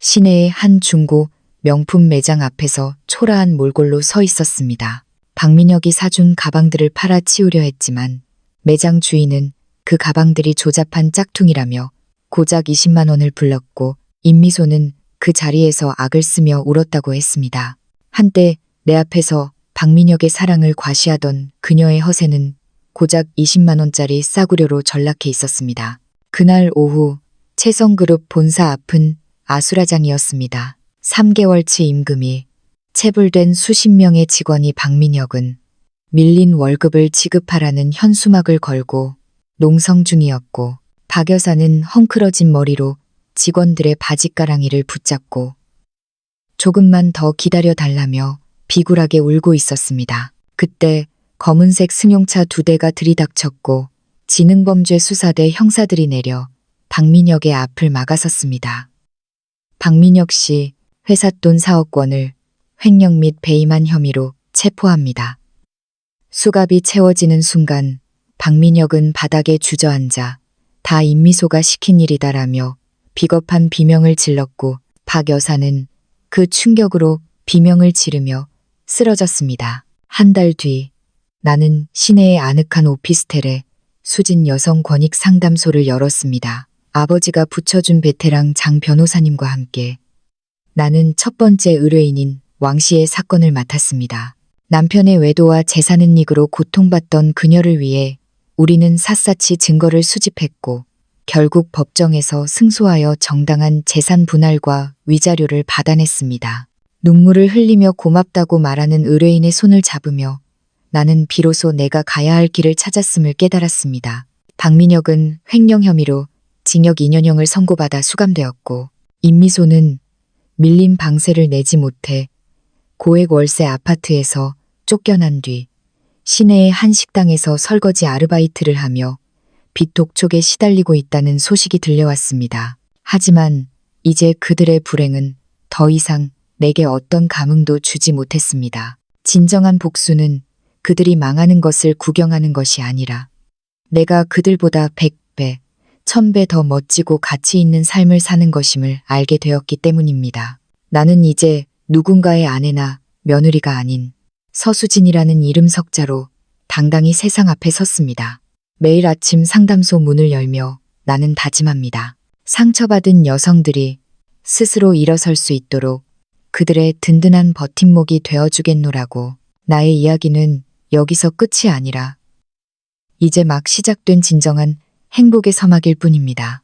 Speaker 1: 시내의 한 중고 명품 매장 앞에서 초라한 몰골로 서 있었습니다. 박민혁이 사준 가방들을 팔아치우려 했지만 매장 주인은 그 가방들이 조잡한 짝퉁이라며 고작 20만 원을 불렀고 임미소는 그 자리에서 악을 쓰며 울었다고 했습니다. 한때 내 앞에서 박민혁의 사랑을 과시하던 그녀의 허세는 고작 20만 원짜리 싸구려로 전락해 있었습니다. 그날 오후 채성그룹 본사 앞은 아수라장이었습니다. 3개월치 임금이 체불된 수십 명의 직원이 박민혁은 밀린 월급을 지급하라는 현수막을 걸고 농성 중이었고 박 여사는 헝클어진 머리로 직원들의 바짓가랑이를 붙잡고 조금만 더 기다려 달라며 비굴하게 울고 있었습니다. 그때 검은색 승용차 2대가 들이닥쳤고 지능범죄 수사대 형사들이 내려 박민혁의 앞을 막아섰습니다. 박민혁 씨 회사 돈 4억 원을 횡령 및 배임한 혐의로 체포합니다. 수갑이 채워지는 순간 박민혁은 바닥에 주저앉아 다 임미소가 시킨 일이다라며 비겁한 비명을 질렀고 박 여사는 그 충격으로 비명을 지르며 쓰러졌습니다. 한 달 뒤 나는 시내의 아늑한 오피스텔에 수진 여성권익상담소를 열었습니다. 아버지가 붙여준 베테랑 장 변호사님과 함께 나는 첫 번째 의뢰인인 왕 씨의 사건을 맡았습니다. 남편의 외도와 재산은닉으로 고통받던 그녀를 위해 우리는 샅샅이 증거를 수집했고 결국 법정에서 승소하여 정당한 재산 분할과 위자료를 받아냈습니다. 눈물을 흘리며 고맙다고 말하는 의뢰인의 손을 잡으며 나는 비로소 내가 가야 할 길을 찾았음을 깨달았습니다. 박민혁은 횡령 혐의로 징역 2년형을 선고받아 수감되었고 임미소는 밀린 방세를 내지 못해 고액 월세 아파트에서 쫓겨난 뒤 시내의 한 식당에서 설거지 아르바이트를 하며 빚 독촉에 시달리고 있다는 소식이 들려왔습니다. 하지만 이제 그들의 불행은 더 이상 내게 어떤 감흥도 주지 못했습니다. 진정한 복수는 그들이 망하는 것을 구경하는 것이 아니라 내가 그들보다 100배, 1000배 더 멋지고 가치 있는 삶을 사는 것임을 알게 되었기 때문입니다. 나는 이제 누군가의 아내나 며느리가 아닌 서수진이라는 이름 석자로 당당히 세상 앞에 섰습니다. 매일 아침 상담소 문을 열며 나는 다짐합니다. 상처받은 여성들이 스스로 일어설 수 있도록 그들의 든든한 버팀목이 되어주겠노라고. 나의 이야기는 여기서 끝이 아니라 이제 막 시작된 진정한 행복의 서막일 뿐입니다.